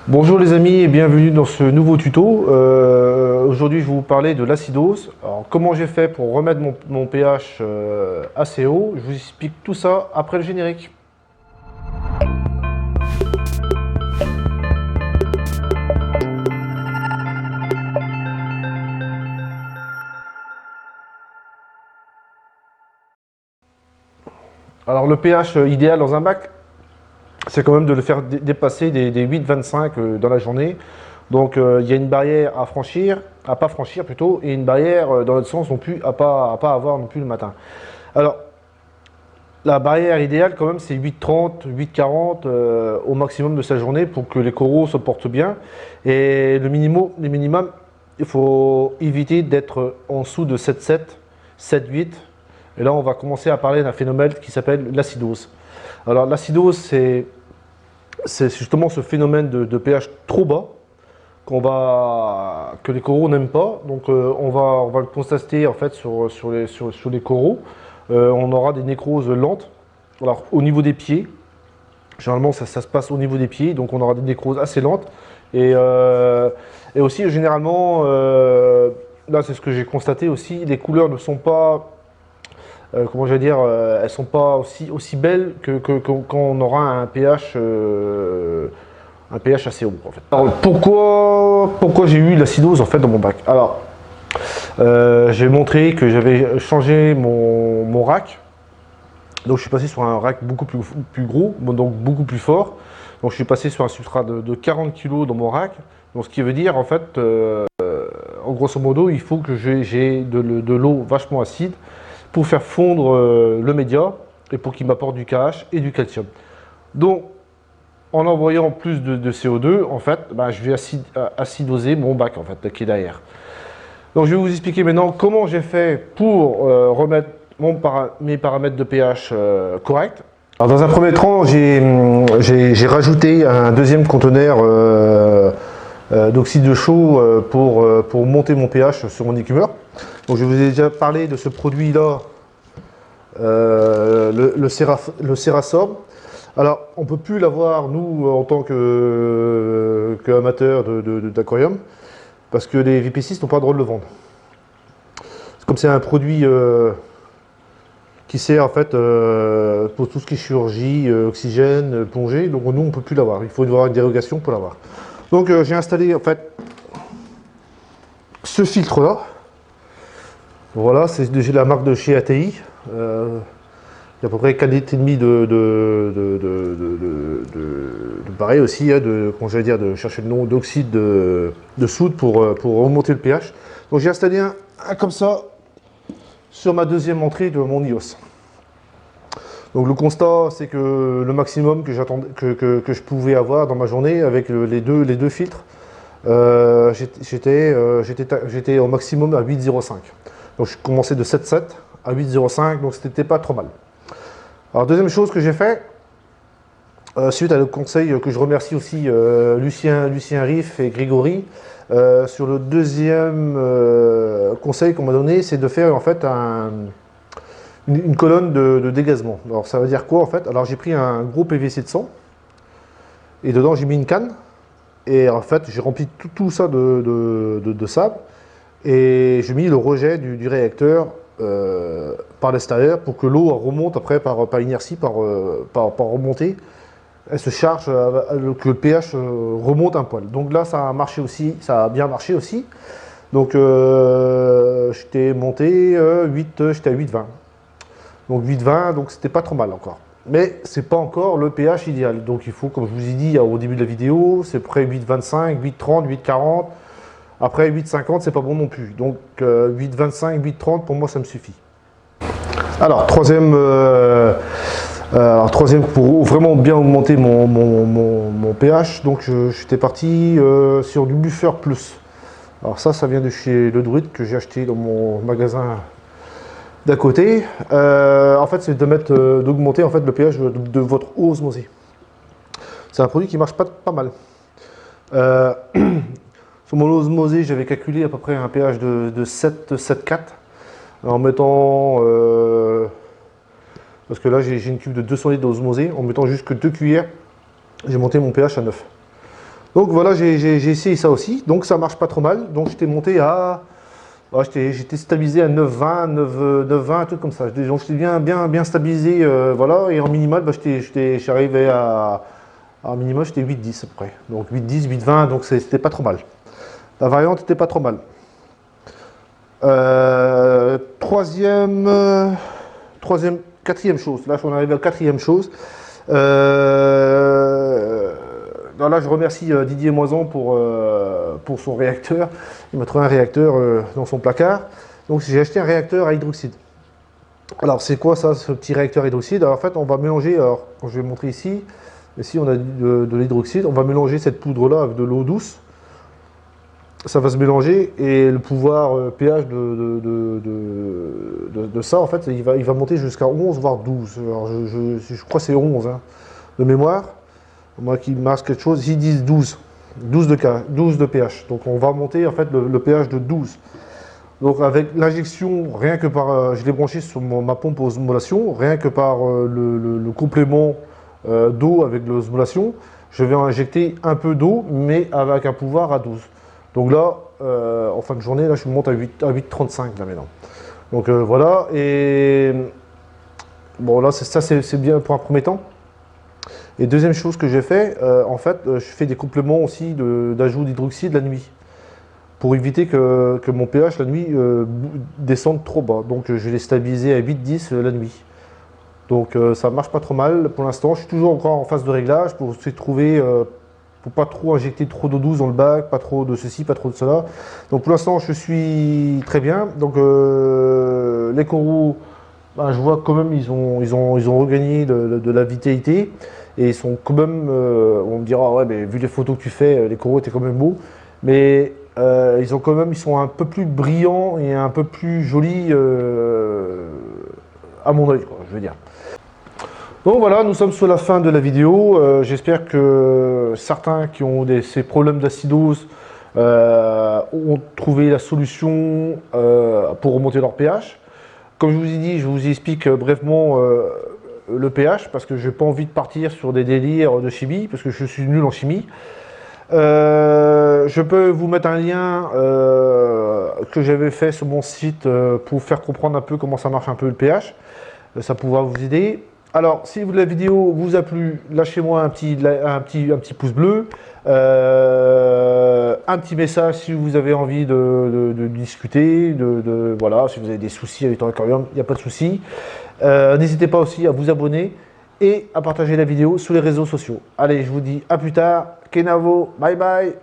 Bonjour les amis et bienvenue dans ce nouveau tuto. Aujourd'hui je vais vous parler de l'acidose. Alors comment j'ai fait pour remettre mon pH assez haut, je vous explique tout ça après le générique. Alors le pH idéal dans un bac, c'est quand même de le faire dépasser des 8,25 dans la journée. Donc il y a une barrière à franchir, à pas franchir plutôt, et une barrière dans l'autre sens non plus à pas avoir non plus le matin. Alors la barrière idéale quand même c'est 8,30, 8,40 au maximum de sa journée pour que les coraux se portent bien. Et le minimum, il faut éviter d'être en dessous de 7,7, 7,8. Et là on va commencer à parler d'un phénomène qui s'appelle l'acidose. Alors l'acidose c'est justement ce phénomène de pH trop bas que les coraux n'aiment pas. Donc on va le constater en fait sur les coraux. On aura des nécroses lentes. Alors au niveau des pieds, généralement ça se passe au niveau des pieds, donc on aura des nécroses assez lentes. Et aussi généralement, là c'est ce que j'ai constaté aussi, les couleurs ne sont pas comment je vais dire, elles sont pas aussi belles quand on aura un pH assez haut en fait. Alors pourquoi j'ai eu l'acidose en fait dans mon bac? Alors j'ai montré que j'avais changé mon rack. Donc je suis passé sur un rack beaucoup plus gros, donc beaucoup plus fort. Donc je suis passé sur un substrat de 40 kg dans mon rack. Donc ce qui veut dire en fait, en grosso modo, il faut que j'ai de l'eau vachement acide pour faire fondre le média et pour qu'il m'apporte du KH et du calcium. Donc en envoyant plus de CO2, en fait, je vais acidoser mon bac en fait, qui est derrière. Donc je vais vous expliquer maintenant comment j'ai fait pour remettre mes paramètres de pH corrects. Alors dans un premier temps, j'ai rajouté un deuxième conteneur d'oxyde de chaux pour monter mon pH sur mon écumeur. Donc je vous ai déjà parlé de ce produit là, le Cerasorb. Alors on ne peut plus l'avoir nous en tant qu'amateur d'aquarium parce que les VPC n'ont pas le droit de le vendre. Comme c'est un produit qui sert en fait pour tout ce qui est chirurgie, oxygène, plongée, donc nous on ne peut plus l'avoir, il faut avoir une dérogation pour l'avoir. Donc j'ai installé en fait ce filtre là. Voilà, c'est la marque de chez ATI. Il y a à peu près 4,5 litres de pareil aussi, hein, comment j'allais dire, de chercher le nom, d'oxyde de soude pour remonter le pH. Donc j'ai installé un comme ça sur ma deuxième entrée de mon iOS. Donc le constat, c'est que le maximum que je pouvais avoir dans ma journée avec les deux filtres, j'étais au maximum à 8,05. Donc je commençais de 7,7 à 8,05, donc c'était pas trop mal. Alors deuxième chose que j'ai fait, suite à le conseil que je remercie aussi Lucien Riff et Grégory, sur le deuxième conseil qu'on m'a donné, c'est de faire en fait une colonne de dégazement. Alors ça veut dire quoi en fait? Alors j'ai pris un gros PVC de 100 et dedans j'ai mis une canne et en fait j'ai rempli tout ça de sable et j'ai mis le rejet du réacteur par l'extérieur pour que l'eau remonte après par inertie, par remontée. Elle se charge, que le pH remonte un poil. Donc là, ça a marché aussi, ça a bien marché aussi. Donc j'étais monté j'étais à 8,20. Donc 8,20, donc c'était pas trop mal encore. Mais c'est pas encore le pH idéal. Donc il faut, comme je vous ai dit au début de la vidéo, c'est près 8,25, 8,30, 8,40. Après 8,50, c'est pas bon non plus. Donc 8,25, 8,30, pour moi, ça me suffit. Alors troisième pour vraiment bien augmenter mon pH, donc j'étais parti sur du Buffer Plus. Alors ça vient de chez Le Druide que j'ai acheté dans mon magasin d'à côté. En fait, c'est d'augmenter en fait le pH de votre eau osmosée. C'est un produit qui marche pas mal. Sur mon eau osmosée, j'avais calculé à peu près un pH de 7,4 en mettant parce que là j'ai une cuve de 200 litres d'osmosée, en mettant juste que 2 cuillères, j'ai monté mon pH à 9. Donc voilà, j'ai essayé ça aussi, donc ça marche pas trop mal. Donc j'étais monté à, j'étais stabilisé à 9,20, 9,20, un truc comme ça. Donc j'étais bien stabilisé, voilà. Et en minimal, je suis arrivé à, en minimal, j'étais 8,10 à peu près. Donc 8,10, 8,20, donc c'était pas trop mal. La variante était pas trop mal. Quatrième chose. Là, on arrive à la quatrième chose. Là, je remercie Didier Moisan pour son réacteur. Il m'a trouvé un réacteur dans son placard. Donc, j'ai acheté un réacteur à hydroxyde. Alors, c'est quoi ça, ce petit réacteur hydroxyde? Alors, en fait, on va mélanger, alors, je vais montrer ici. Ici, on a de l'hydroxyde. On va mélanger cette poudre-là avec de l'eau douce. Ça va se mélanger et le pouvoir pH de ça, en fait, il va monter jusqu'à 11, voire 12. Alors, je crois que c'est 11 hein, de mémoire. Moi qui marque quelque chose, ils disent 12. 12 de pH. Donc on va monter en fait le pH de 12. Donc avec l'injection, rien que par, je l'ai branché sur ma pompe osmolation, rien que par le complément d'eau avec l'osmolation, je vais injecter un peu d'eau, mais avec un pouvoir à 12. Donc là, en fin de journée, là, je monte à 8,35 là maintenant. Donc voilà, et bon là, c'est bien pour un premier temps. Et deuxième chose que j'ai fait, en fait, je fais des compléments aussi d'ajout d'hydroxyde la nuit, pour éviter que mon pH la nuit descende trop bas. Donc je l'ai stabilisé à 8,10 la nuit. Donc ça marche pas trop mal pour l'instant. Je suis toujours encore en phase de réglage pour essayer de trouver, pour pas trop injecter trop d'eau douce dans le bac, pas trop de ceci, pas trop de cela. Donc pour l'instant je suis très bien. Donc les coraux, ben, je vois quand même ils ont regagné de la vitalité. Et ils sont quand même, on me dira, ouais, mais vu les photos que tu fais, les coraux étaient quand même beaux. Mais ils sont un peu plus brillants et un peu plus jolis à mon œil, quoi, je veux dire. Donc voilà, nous sommes sur la fin de la vidéo. J'espère que certains qui ont ces problèmes d'acidose ont trouvé la solution pour remonter leur pH. Comme je vous ai dit, je vous explique brièvement le pH parce que je n'ai pas envie de partir sur des délires de chimie parce que je suis nul en chimie. Je peux vous mettre un lien que j'avais fait sur mon site pour faire comprendre un peu comment ça marche un peu le pH. Ça pourra vous aider. Alors, si la vidéo vous a plu, lâchez-moi un petit pouce bleu, un petit message si vous avez envie de discuter, voilà, si vous avez des soucis avec ton aquarium, il n'y a pas de souci. N'hésitez pas aussi à vous abonner et à partager la vidéo sur les réseaux sociaux. Allez, je vous dis à plus tard. Kenavo, bye bye.